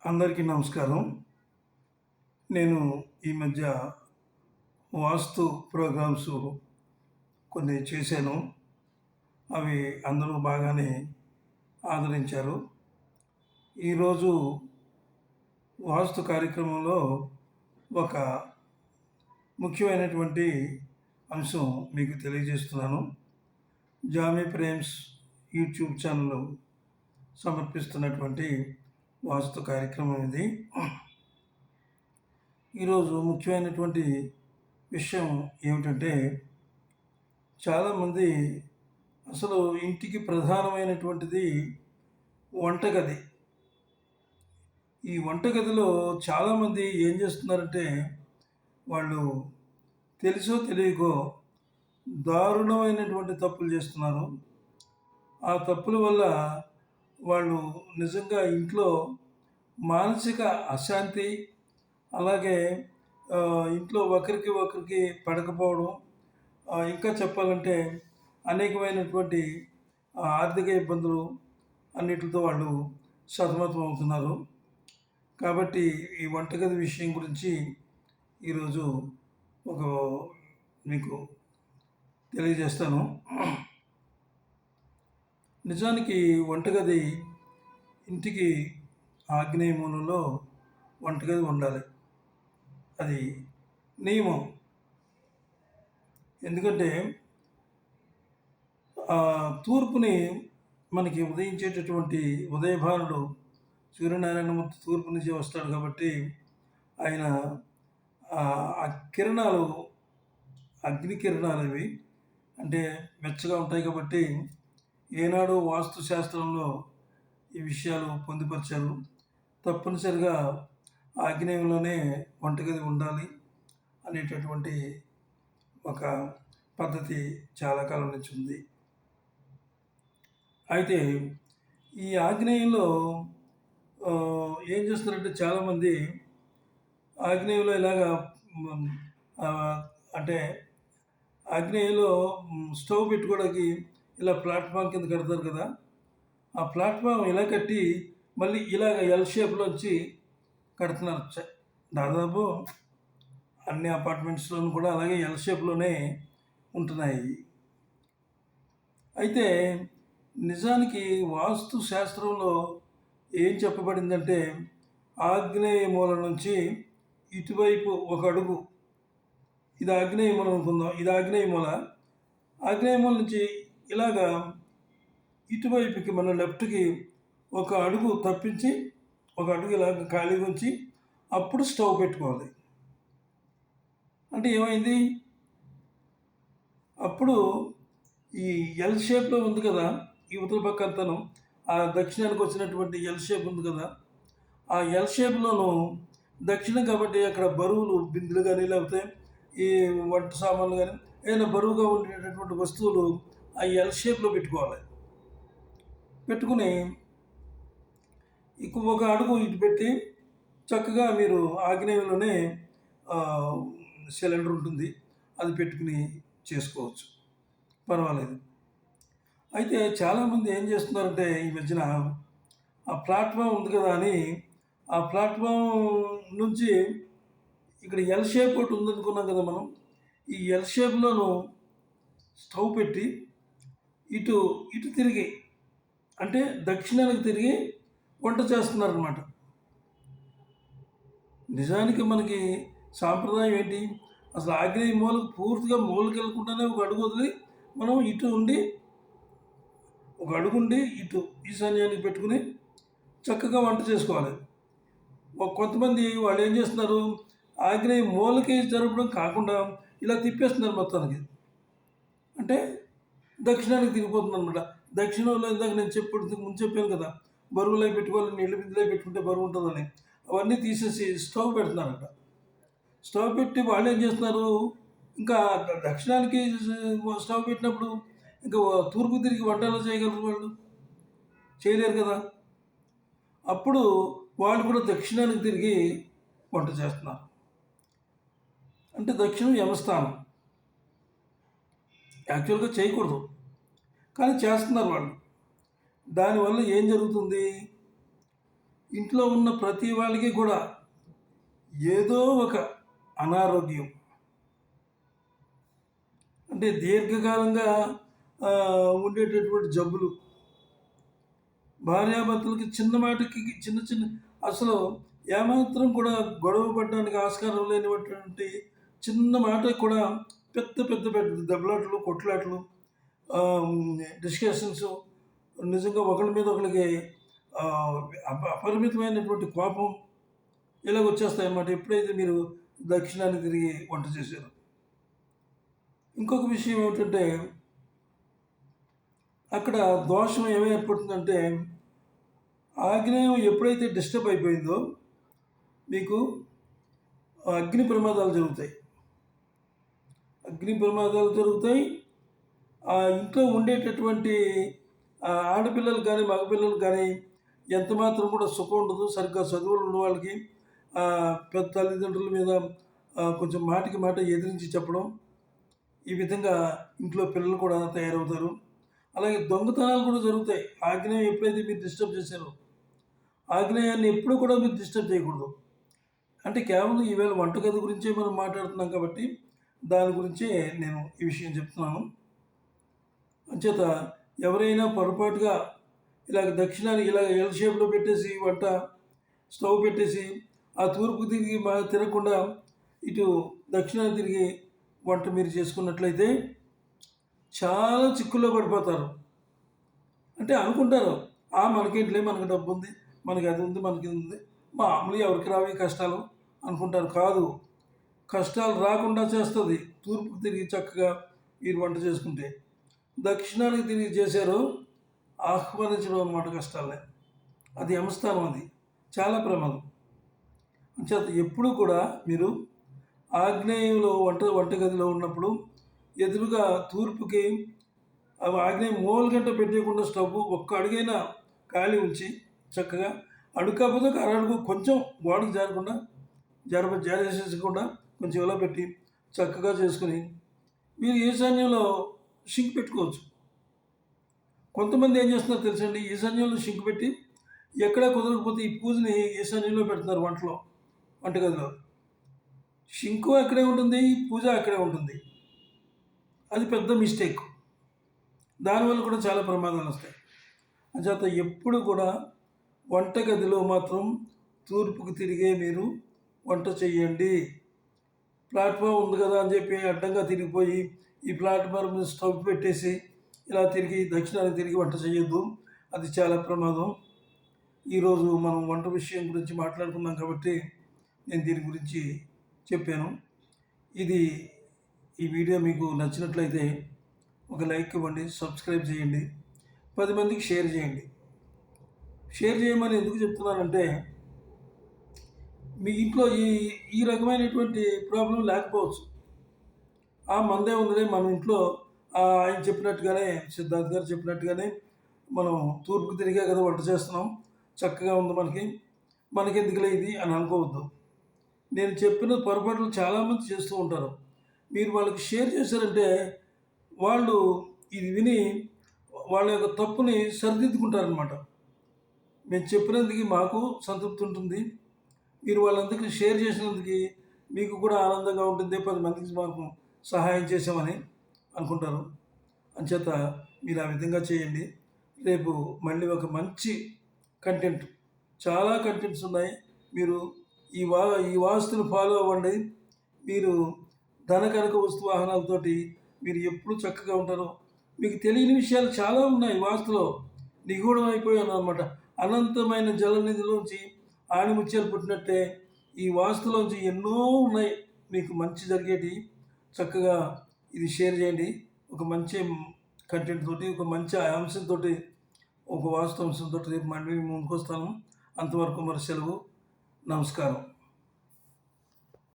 అందరికీ నమస్కారం. నేను ఈ మధ్య వాస్తు ప్రోగ్రామ్స్ కొన్ని చేశాను. అవి అందరూ బాగానే ఆదరించారు. ఈరోజు వాస్తు కార్యక్రమంలో ఒక ముఖ్యమైనటువంటి అంశం మీకు తెలియజేస్తున్నాను. జామీ ప్రేమ్స్ యూట్యూబ్ ఛానల్ సమర్పిస్తున్నటువంటి వాస్తు కార్యక్రమం ఇది. ఈరోజు ముఖ్యమైనటువంటి విషయం ఏమిటంటే, చాలామంది అసలు ఇంటికి ప్రధానమైనటువంటిది వంటగది. ఈ వంటగదిలో చాలామంది ఏం చేస్తున్నారంటే, వాళ్ళు తెలుసో తెలియకో దారుణమైనటువంటి తప్పులు చేస్తున్నారు. ఆ తప్పుల వల్ల వాళ్ళు నిజంగా ఇంట్లో మానసిక అశాంతి, అలాగే ఇంట్లో ఒకరికి పడకపోవడం, ఇంకా చెప్పాలంటే అనేకమైనటువంటి ఆర్థిక ఇబ్బందులు అన్నిటితో వాళ్ళు సతమతం అవుతున్నారు. కాబట్టి ఈ వంటగది విషయం గురించి ఈరోజు ఒక మీకు తెలియజేస్తాను. నిజానికి వంటగది ఇంటికి ఆగ్నేయ మూలలో వంటగది ఉండాలి. అది నియమం. ఎందుకంటే తూర్పుని మనకి ఉదయించేటటువంటి ఉదయభానుడు సూర్యనారాయణమూర్తి తూర్పు నుంచి వస్తాడు కాబట్టి ఆయన ఆ కిరణాలు అగ్ని కిరణాలు అవి అంటే మెచ్చగా ఉంటాయి. కాబట్టి ఏనాడు వాస్తు శాస్త్రంలో ఈ విషయాలు పొందుపరిచారు. తప్పనిసరిగా ఆగ్నేయంలోనే వంటగది ఉండాలి అనేటటువంటి ఒక పద్ధతి చాలా కాలం నుంచి ఉంది. అయితే ఈ ఆగ్నేయంలో ఏం చేస్తారంటే, చాలామంది ఆగ్నేయంలో ఇలాగా అంటే ఆగ్నేయంలో స్టవ్ పెట్టుకోవడానికి ఇలా ప్లాట్ఫామ్ కింద కడతారు కదా. ఆ ప్లాట్ఫామ్ ఇలా కట్టి మళ్ళీ ఇలాగ ఎల్ షేప్లో వచ్చి కడుతున్నారు. దాదాపు అన్ని అపార్ట్మెంట్స్లోనూ కూడా అలాగే ఎల్ షేప్లోనే ఉంటున్నాయి. అయితే నిజానికి వాస్తు శాస్త్రంలో ఏం చెప్పబడిందంటే, ఆగ్నేయ మూల నుంచి ఇటువైపు ఒక అడుగు, ఇది ఆగ్నేయ మూల అనుకుందాం, ఇది ఆగ్నేయ మూల. ఆగ్నేయ మూల నుంచి ఇలాగా ఇటువైపుకి మన లెఫ్ట్కి ఒక అడుగు తప్పించి, ఒక అడుగు ఇలాగ ఖాళీగా ఉంచి అప్పుడు స్టవ్ పెట్టుకోవాలి. అంటే ఏమైంది, అప్పుడు ఈ ఎల్ షేప్లో ఉంది కదా, ఈ ఉత్తర పక్క అంతను ఆ దక్షిణానికి వచ్చినటువంటి ఎల్ షేప్ ఉంది కదా, ఆ ఎల్ షేప్లోనూ దక్షిణం కాబట్టి అక్కడ బరువులు బిందులు కానీ లేకపోతే ఈ వంట సామాన్లు కానీ ఏదైనా బరువుగా ఉండేటటువంటి వస్తువులు ఆ ఎల్ షేప్లో పెట్టుకోవాలి. పెట్టుకుని ఒక అడుగు ఇటు పెట్టి చక్కగా మీరు ఆగ్నేయంలోనే సిలిండర్ ఉంటుంది, అది పెట్టుకుని చేసుకోవచ్చు, పర్వాలేదు. అయితే చాలామంది ఏం చేస్తున్నారంటే, ఈ మధ్యన ఆ ప్లాట్ఫామ్ ఉంది కదా అని ఆ ప్లాట్ఫామ్ నుంచి ఇక్కడ ఎల్ షేప్ ఒకటి ఉందనుకున్నాం కదా మనం, ఈ ఎల్ షేప్లోనూ స్టవ్ పెట్టి ఇటు ఇటు తిరిగి అంటే దక్షిణానికి తిరిగి వంట చేస్తున్నారనమాట. నిజానికి మనకి సాంప్రదాయం ఏంటి, అసలు ఆగ్నేయ మూలకు పూర్తిగా మూలకి వెళ్ళకుండానే ఒక అడుగు వదిలి మనం ఇటు ఉండి ఒక అడుగుండి ఇటు ఈశాన్యానికి పెట్టుకుని చక్కగా వంట చేసుకోవాలి. కొంతమంది వాళ్ళు ఏం చేస్తున్నారు, ఆగ్నేయ మూలకి జరపడం కాకుండా ఇలా తిప్పేస్తున్నారు మొత్తానికి. అంటే దక్షిణానికి తిరిగిపోతుంది అనమాట. దక్షిణంలో ఇందాక నేను ముందు చెప్పాను కదా, బరువులో పెట్టుకోవాలి, నీళ్ళు బిందులో పెట్టుకుంటే బరువు ఉంటుందని, అవన్నీ తీసేసి స్టవ్ పెడుతున్నారట. స్టవ్ పెట్టి వాళ్ళు ఏం చేస్తున్నారు, ఇంకా దక్షిణానికి స్టవ్ పెట్టినప్పుడు ఇంకా తూర్పు తిరిగి వంట ఎలా చేయగలరు, వాళ్ళు చేయలేరు కదా. అప్పుడు వాళ్ళు కూడా దక్షిణానికి తిరిగి వంట చేస్తున్నారు. అంటే దక్షిణం యమస్థానం, యాక్చువల్గా చేయకూడదు కానీ చేస్తున్నారు వాళ్ళు. దానివల్ల ఏం జరుగుతుంది, ఇంట్లో ఉన్న ప్రతి వాళ్ళకి కూడా ఏదో ఒక అనారోగ్యం, అంటే దీర్ఘకాలంగా ఉండేటటువంటి జబ్బులు, భార్యాభర్తలకి చిన్న మాటకి చిన్న చిన్న అసలు ఏమాత్రం కూడా గొడవ పడడానికి ఆస్కారం లేనటువంటి చిన్న మాటకి కూడా పెద్ద పెద్ద పెద్ద దెబ్బలాటలు, కొట్లాటలు, డిస్కషన్స్, నిజంగా ఒకరి మీద ఒకరికి అపరిమితమైనటువంటి కోపం ఇలాగ వచ్చేస్తాయన్నమాట ఎప్పుడైతే మీరు దక్షిణాన్ని తిరిగి వంట చేశారు. ఇంకొక విషయం ఏమిటంటే అక్కడ దోషం ఏమి ఏర్పడుతుందంటే ఆగ్నేయం ఎప్పుడైతే డిస్టర్బ్ అయిపోయిందో మీకు అగ్ని ప్రమాదాలు జరుగుతాయి. ఆ ఇంట్లో ఉండేటటువంటి ఆడపిల్లలు కానీ మగపిల్లలు కానీ ఎంత మాత్రం కూడా సుఖం ఉండదు. సరిగ్గా చదువులు ఉన్న వాళ్ళకి పెద్ద తల్లిదండ్రుల మీద కొంచెం మాటికి మాట ఎదిరించి చెప్పడం, ఈ విధంగా ఇంట్లో పిల్లలు కూడా తయారవుతారు. అలాగే దొంగతనాలు కూడా జరుగుతాయి. ఆగ్నేయం ఎప్పుడైతే మీరు డిస్టర్బ్ చేశారో, ఆగ్నేయాన్ని ఎప్పుడు కూడా మీరు డిస్టర్బ్ చేయకూడదు. అంటే కేవలం ఈవేళ వంటగది గురించే మనం మాట్లాడుతున్నాం కాబట్టి దాని గురించే నేను ఈ విషయం చెప్తున్నాను. అంచేత ఎవరైనా పొరపాటుగా ఇలాగ దక్షిణాన్ని ఇలాగ ఎల్ షేప్లో పెట్టేసి వంట స్టవ్ పెట్టేసి ఆ తూర్పు తిరిగి తిరగకుండా ఇటు దక్షిణాన్ని తిరిగి వంట మీరు చేసుకున్నట్లయితే చాలా చిక్కుల్లో పడిపోతారు. అంటే అనుకుంటారు మనకేంటిలే, మనకు డబ్బు ఉంది, మనకి అది ఉంది, మనకి ఇది ఉంది, మామూలు ఎవరికి రావి కష్టాలు అనుకుంటారు. కాదు, కష్టాలు రాకుండా చేస్తుంది తూర్పుకు తిరిగి చక్కగా మీరు వంట చేసుకుంటే. దక్షిణానికి తిరిగి చేశారు, ఆహ్వానించడం అన్నమాట కష్టాలని. అది యమస్థానం, అది చాలా ప్రమాదం. అంచేత ఎప్పుడు కూడా మీరు ఆగ్నేయంలో వంటగదిలో ఉన్నప్పుడు ఎదురుగా తూర్పుకి ఆగ్నేయం మూల గంట పెట్టేయకుండా స్టవ్ ఒక్క అడుగైనా ఖాళీ ఉంచి చక్కగా అడుగు అడుగు కొంచెం గోడకు జారకుండా జారేసేసకుండా కొంచెం ఇలా పెట్టి చక్కగా చేసుకుని మీరు ఈశాన్యంలో షింక్ పెట్టుకోవచ్చు. కొంతమంది ఏం చేస్తున్నారో తెలుసండి, ఈశాన్యంలో షింక్ పెట్టి ఎక్కడా కుదరకపోతే ఈ పూజని ఈశాన్యంలో పెడుతున్నారు వంటగదిలో. షింకు అక్కడే ఉంటుంది, పూజ అక్కడే ఉంటుంది. అది పెద్ద మిస్టేక్. దానివల్ల కూడా చాలా ప్రమాదాలు వస్తాయి. అంచేత ఎప్పుడు కూడా వంటగదిలో మాత్రం తూర్పుకు తిరిగే మీరు వంట చేయండి. ప్లాట్ఫామ్ ఉంది కదా అని చెప్పి అడ్డంగా తిరిగిపోయి ఈ ప్లాట్ఫామ్ మీద స్టవ్ పెట్టేసి ఇలా తిరిగి దక్షిణానికి తిరిగి వంట చేయొద్దు, అది చాలా ప్రమాదం. ఈరోజు మనం వంట విషయం గురించి మాట్లాడుకున్నాం కాబట్టి నేను దీని గురించి చెప్పాను. ఈ వీడియో మీకు నచ్చినట్లయితే ఒక లైక్ ఇవ్వండి, సబ్స్క్రైబ్ చేయండి, 10 మందికి షేర్ చేయండి. షేర్ చేయమని ఎందుకు చెప్తున్నానంటే మీ ఇంట్లో ఈ రకమైనటువంటి ప్రాబ్లం లేకపోవచ్చు. మందే ఉందిలే, మన ఇంట్లో ఆయన చెప్పినట్టుగానే, సిద్ధార్థ్ గారు చెప్పినట్టుగానే మనం తూర్పుకు తిరిగే కదా వంట చేస్తున్నాం, చక్కగా ఉంది, మనకెందుకులే ఇది అని అనుకోవద్దు. నేను చెప్పిన పొరపాట్లు చాలామంది చేస్తూ ఉంటారు. మీరు వాళ్ళకి షేర్ చేశారంటే వాళ్ళు ఇది విని వాళ్ళ యొక్క తప్పుని సరిదిద్దుకుంటారనమాట. మేము చెప్పినందుకు మాకు సంతృప్తి ఉంటుంది, మీరు వాళ్ళందరికీ షేర్ చేసినందుకు మీకు కూడా ఆనందంగా ఉంటుంది, 10 మందికి మాకు సహాయం చేసామని అనుకుంటారు. అంచేత మీరు ఆ విధంగా చేయండి. రేపు మళ్ళీ ఒక మంచి కంటెంట్, చాలా కంటెంట్స్ ఉన్నాయి. మీరు ఈ వాస్తుని ఫాలో అవ్వండి. మీరు ధనకనక వస్తు వాహనాలతోటి మీరు ఎప్పుడు చక్కగా ఉంటారు. మీకు తెలియని విషయాలు చాలా ఉన్నాయి. వాస్తులో నిగూఢం అయిపోయాను అనమాట. అనంతమైన జలనిధిలోంచి ఆణిముత్యాలు పుట్టినట్టే ఈ వాస్తులోంచి ఎన్నో ఉన్నాయి మీకు మంచి జరిగేటి. చక్కగా ఇది షేర్ చేయండి. ఒక మంచి కంటెంట్ తోటి, ఒక మంచి అంశంతో, ఒక వాస్తు అంశంతో రేపు మళ్ళీ ముందుకు వస్తాను. అంతవరకు మరి సెలవు. నమస్కారం.